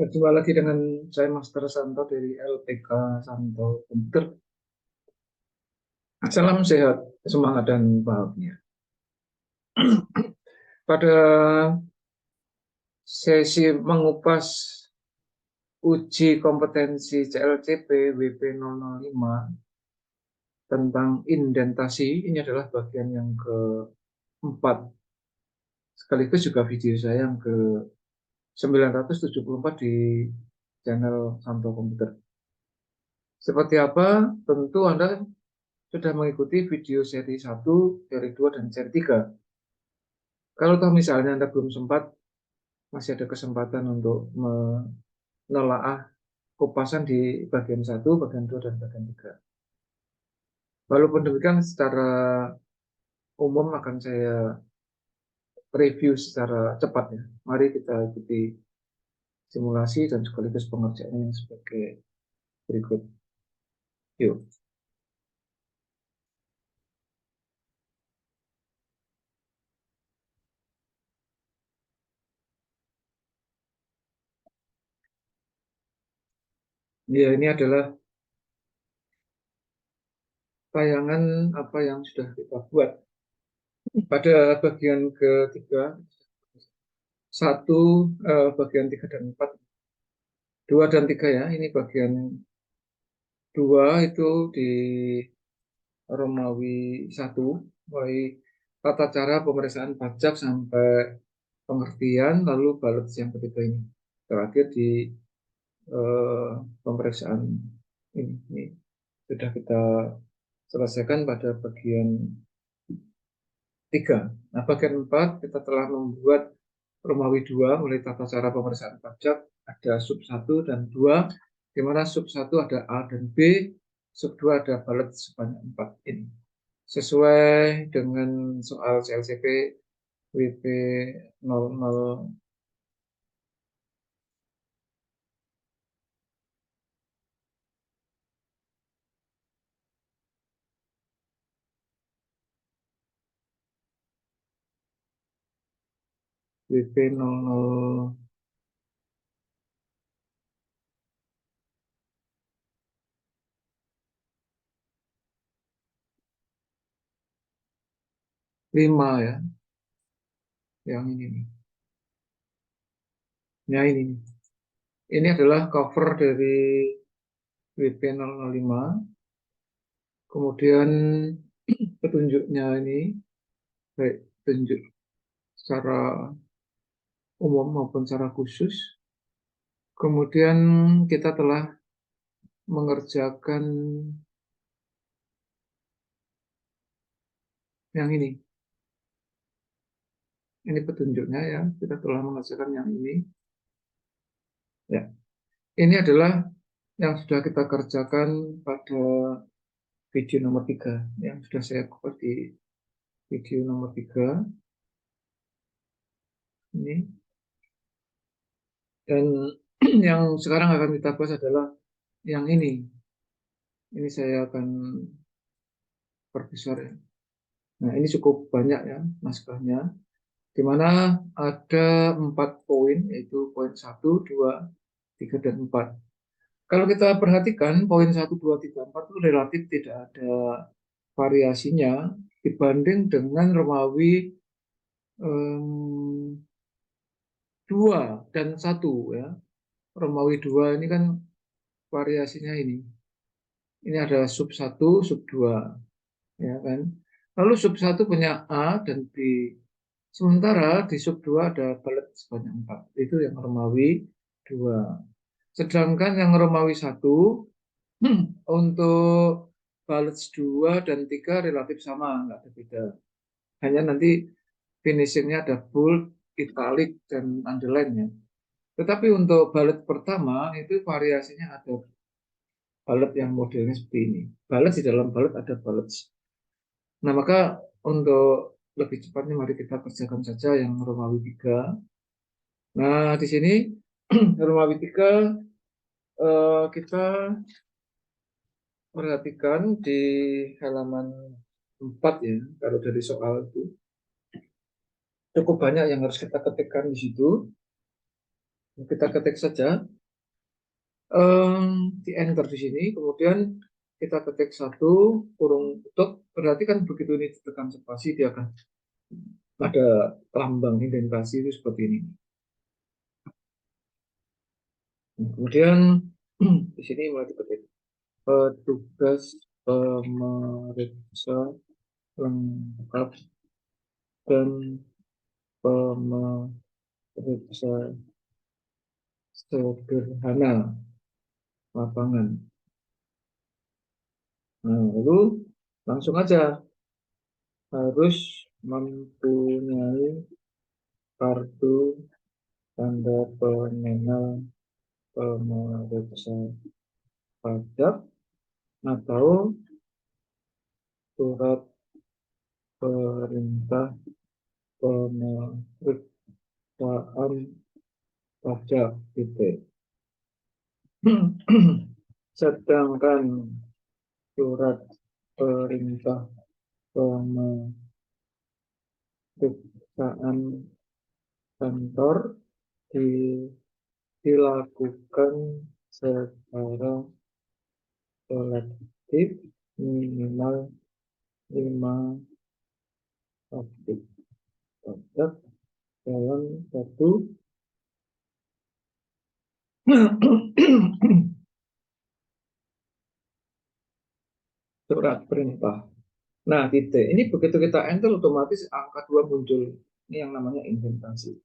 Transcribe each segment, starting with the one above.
Berjumpa lagi dengan saya Master Santo dari LPK Santo Komputer. Salam sehat, semangat dan bahagia. Pada sesi mengupas uji kompetensi CLCP WP 005 tentang indentasi, ini adalah bagian yang keempat. Sekaligus juga video saya yang ke-974 di channel Santo Komputer. Seperti apa? Tentu Anda sudah mengikuti video seri 1, seri 2, dan seri 3. Kalau toh misalnya Anda belum sempat, masih ada kesempatan untuk menelaah kupasan di bagian 1, bagian 2, dan bagian 3. Walaupun demikian, secara umum akan saya review secara cepat ya. Mari kita ikuti simulasi dan sekaligus pengerjaannya sebagai berikut. Yuk. Ya, ini adalah tayangan apa yang sudah kita buat. Pada bagian ketiga, 1, bagian 3 dan 4, 2 dan 3 ya, ini bagian 2 itu di Romawi 1, mulai tata cara pemeriksaan pajak sampai pengertian, lalu balas yang ketiga ini. Terakhir di pemeriksaan ini sudah kita selesaikan pada bagian 3. Nah, bagian 4 kita telah membuat Romawi 2 mulai tata cara pemeriksaan pajak, ada sub 1 dan 2, di mana sub 1 ada A dan B, sub 2 ada balet sebanyak 4 ini. Sesuai dengan soal CLCP WP 00 WP 005 ya, yang ini nih. Ya, ini nih. Ini adalah cover dari WP 005. Kemudian petunjuknya ini baik petunjuk secara umum maupun secara khusus. Kemudian kita telah mengerjakan yang ini. Ini petunjuknya ya, kita telah mengerjakan yang ini. Ya, ini adalah yang sudah kita kerjakan pada video nomor 3, yang sudah saya cover di video nomor 3 ini. Dan yang sekarang akan kita bahas adalah yang ini. Ini saya akan perbesar ya. Nah, ini cukup banyak ya naskahnya, di mana ada 4 poin, yaitu poin 1, 2, 3, dan 4. Kalau kita perhatikan, poin 1, 2, 3, 4 itu relatif tidak ada variasinya dibanding dengan Romawi 2 dan 1 ya. Romawi 2 ini kan variasinya ini. Ini ada sub 1, sub 2 ya kan. Lalu sub 1 punya A dan B. Sementara di sub 2 ada balet sebanyak 4. Itu yang Romawi 2. Sedangkan yang Romawi 1 untuk balet 2 dan 3 relatif sama, nggak ada beda. Hanya nanti finishingnya ada bold, italic, dan underline ya. Tetapi untuk balet pertama itu variasinya ada balet yang modelnya seperti ini. Balet di dalam balet ada balet. Nah, maka untuk lebih cepatnya mari kita kerjakan saja yang Romawi 3. Nah, di sini Romawi 3 kita perhatikan di halaman 4 ya, kalau dari soal itu. Cukup banyak yang harus kita ketikkan di situ. Kita ketik saja. di enter di sini, kemudian kita ketik satu kurung tutup, berarti kan begitu ini ditekan spasi dia akan ada lambang indentasi itu seperti ini. Nah, kemudian di sini mulai diketik petugas pemeriksa lengkap dan pemeriksa sederhana lapangan. Nah, lalu langsung aja harus mempunyai kartu tanda pengenal pemeriksa pajak atau surat perintah pemeriksaan pajak titik. Sedangkan surat perintah pemeriksaan kantor dilakukan secara kolektif minimal 5 objek pajak dalam satu surat perintah. Nah, titik. Ini begitu kita enter otomatis angka 2 muncul. Ini yang namanya indentasi.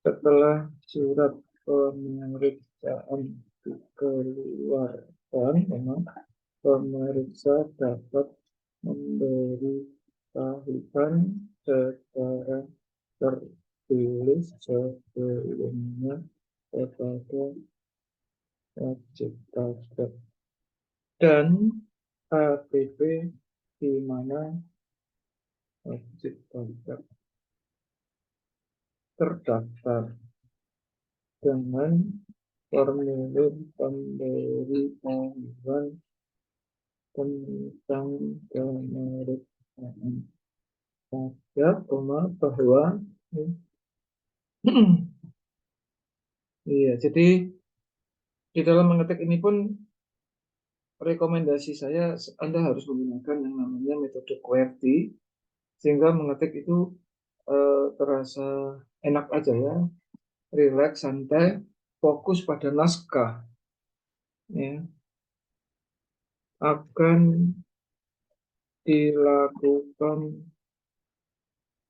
Setelah surat pemeriksaan dikeluarkan, memang pemeriksa dapat memberitahukan secara tertulis sebelumnya kepada wajib pajak dan KTP di mana wajib pajak terdaftar dengan formulir pemberitahuan tentang pemeriksaan pajak, bahwa iya, jadi di dalam mengetik ini pun rekomendasi saya Anda harus menggunakan yang namanya metode QWERTY sehingga mengetik itu terasa enak aja ya, rileks, santai, fokus pada naskah ya. Akan dilakukan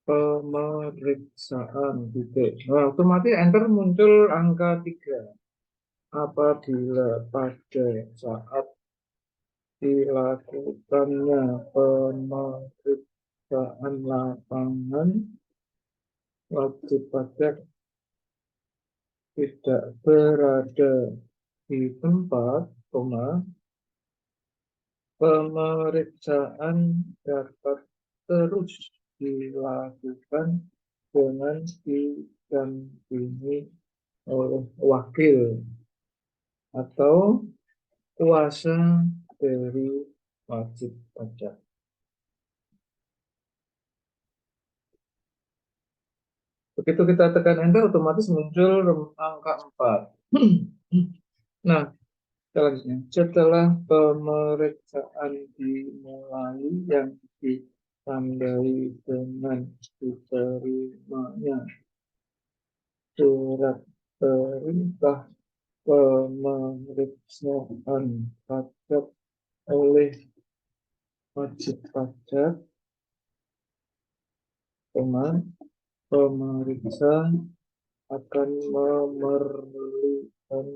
pemeriksaan titik. Nah, otomatis enter muncul angka 3 apabila pada saat dilakukannya pemeriksaan lapangan wajib pajak tidak berada di tempat, pemeriksaan dapat terus dilakukan dengan didampingi oleh wakil atau kuasa dari wajib pajak. Begitu kita tekan enter, otomatis muncul angka 4. Nah, selanjutnya, setelah pemeriksaan dimulai yang ditandai dengan diterimanya surat perintah pemeriksaan pajak oleh wajib pajak, pemeriksa akan memerlukan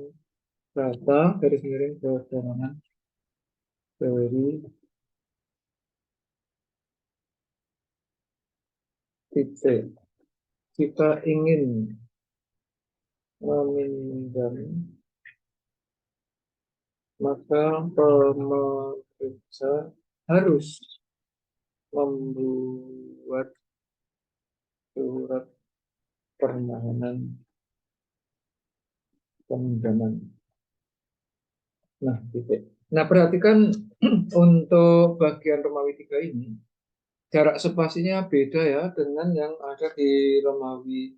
data garis miring perjalanan dari titik. Jika ingin meminjam, maka pemeriksa harus membuat surat permohonan peminjaman. Nah, titik. Nah, perhatikan untuk bagian Romawi 3 ini, jarak spasinya beda ya dengan yang ada di Romawi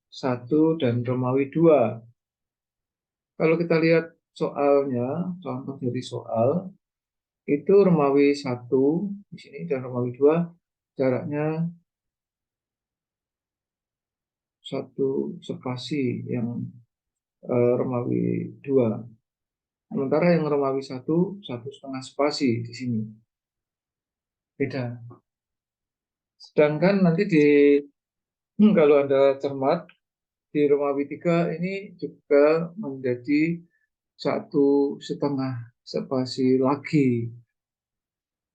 1 dan Romawi 2. Kalau kita lihat soalnya, contoh dari soal, itu Romawi 1 di sini dan Romawi 2 jaraknya 1 spasi yang Romawi 2. Sementara yang Romawi 1,5 spasi di sini. Beda. Sedangkan nanti kalau Anda cermat, di Romawi 3 ini juga menjadi 1,5 spasi lagi.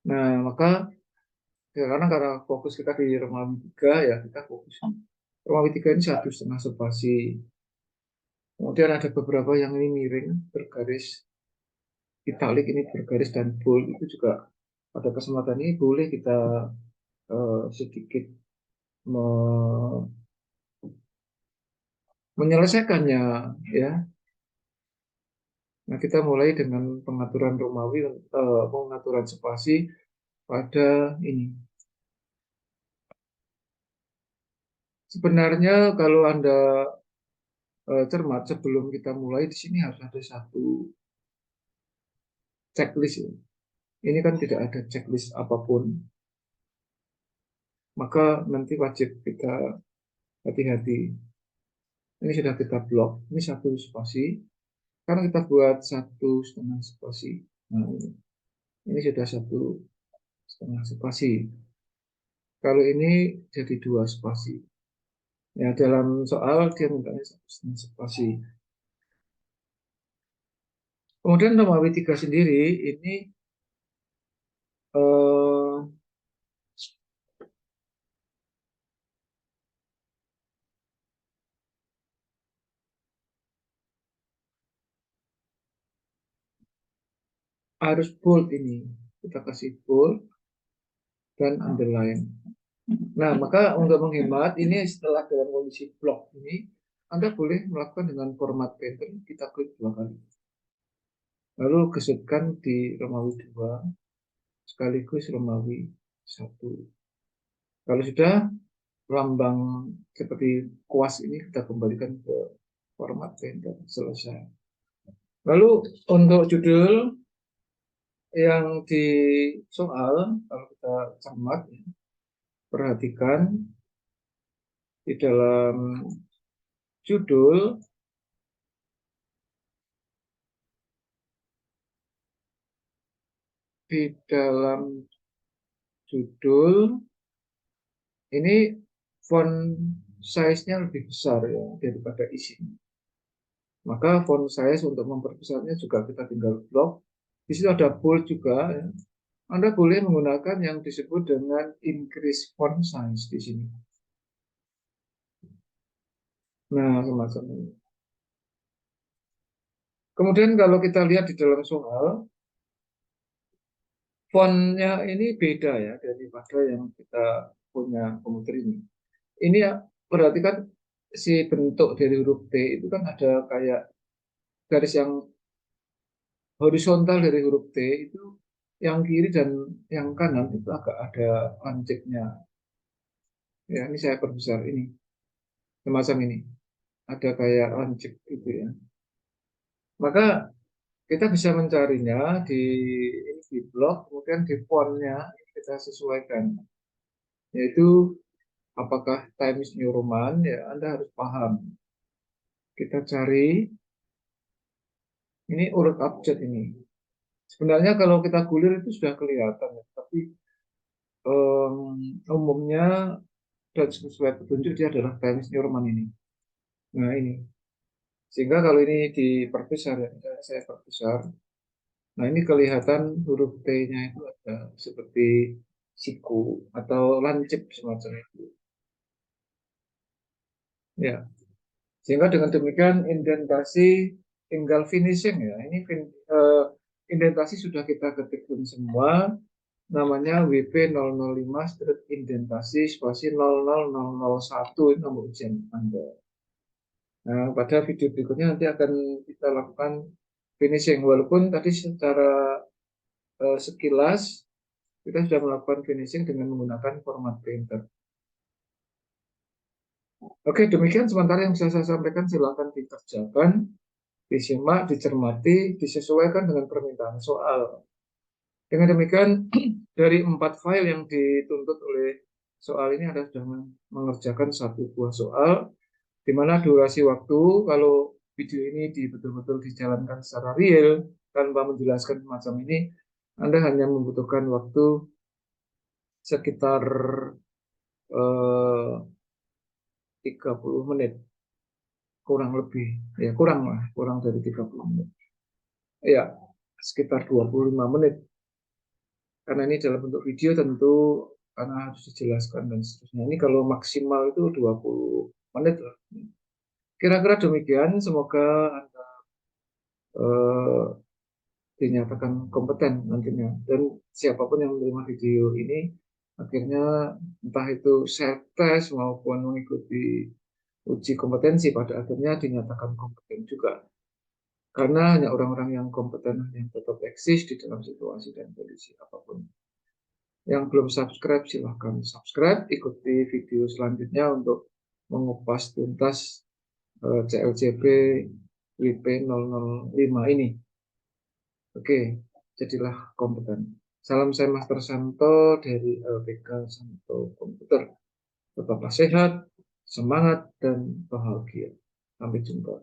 Nah, maka ya, karena fokus kita di Romawi 3, ya kita fokus. Romawi 3 ini 1,5 spasi. Kemudian ada beberapa yang ini miring, bergaris italik, ini bergaris dan bold. Itu juga pada kesempatan ini boleh kita sedikit menyelesaikannya, ya. Nah, kita mulai dengan pengaturan Romawi, pengaturan spasi pada ini. Sebenarnya kalau Anda cermat, sebelum kita mulai di sini harus ada satu checklist, ya. Ini kan tidak ada checklist apapun, maka nanti wajib kita hati-hati. Ini sudah kita blok, ini 1 spasi, karena kita buat 1,5 spasi. Nah, ini sudah 1,5 spasi. Kalau ini jadi 2 spasi. Ya, dalam soal dia mintanya 1,5 spasi. Kemudian Romawi 3 sendiri ini eh, harus bold ini. Kita kasih bold dan underline. Nah, maka untuk menghemat ini setelah dalam kondisi blok ini, Anda boleh melakukan dengan format painter, kita klik 2 kali. Lalu gesutkan di Romawi 2 sekaligus Romawi 1. Kalau sudah lambang seperti kuas ini kita kembalikan ke format painter, selesai. Lalu untuk judul yang di soal, kalau kita cermat, perhatikan di dalam judul di dalam judul ini font size-nya lebih besar, ya, daripada isinya. Maka font size untuk memperbesarnya juga kita tinggal blok. Di situ ada bold juga, ya. Anda boleh menggunakan yang disebut dengan increase font size di sini. Nah, semacam ini. Kemudian kalau kita lihat di dalam soal, fontnya ini beda, ya, daripada yang kita punya komputer ini. Ini ya, berarti kan si bentuk dari huruf T itu kan ada kayak garis yang horizontal dari huruf T itu, yang kiri dan yang kanan itu agak ada lancipnya. Ya, ini saya perbesar ini, semacam ini. Ada kayak lancip gitu, ya. Maka kita bisa mencarinya di blog, kemudian di fontnya kita sesuaikan. Yaitu apakah Times New Roman, ya Anda harus paham. Kita cari, ini urut abjad ini. Sebenarnya kalau kita gulir itu sudah kelihatan, ya. Tapi umumnya dan sesuai petunjuk dia adalah Times New Roman ini. Nah, ini. Sehingga kalau ini diperbesar, ya, saya perbesar. Nah, ini kelihatan huruf T-nya itu ada seperti siku atau lancip semacam itu. Ya, sehingga dengan demikian indentasi tinggal finishing, ya. Ini indentasi sudah kita ketikkan semua. Namanya WP005 strip indentasi spasi 00001, ini nomor ujian Anda. Nah, pada video berikutnya nanti akan kita lakukan finishing. Walaupun tadi secara sekilas kita sudah melakukan finishing dengan menggunakan format painter. Oke, demikian sementara yang bisa saya sampaikan, silakan dikerjakan. disimak, dicermati, disesuaikan dengan permintaan soal. Dengan demikian, dari 4 file yang dituntut oleh soal ini Anda sudah mengerjakan satu buah soal, di mana durasi waktu, kalau video ini betul-betul dijalankan secara real, tanpa menjelaskan semacam ini, Anda hanya membutuhkan waktu sekitar 30 menit, kurang lebih. Ya, kurang dari 30 menit. Ya, sekitar 25 menit. Karena ini dalam bentuk video tentu karena harus dijelaskan dan seterusnya. Ini kalau maksimal itu 20 menit lah. Kira-kira demikian, semoga Anda dinyatakan kompeten nantinya. Dan siapapun yang menerima video ini, akhirnya entah itu self test maupun mengikuti uji kompetensi, pada akhirnya dinyatakan kompeten juga. Karena hanya orang-orang yang kompeten yang tetap eksis di dalam situasi dan kondisi apapun. Yang belum subscribe, silahkan subscribe. Ikuti video selanjutnya untuk mengupas tuntas CLCP WP 005 ini. Oke, jadilah kompeten. Salam saya Master Santo dari LPK Santo Komputer. Tetaplah sehat, semangat, dan bahagia. Sampai jumpa.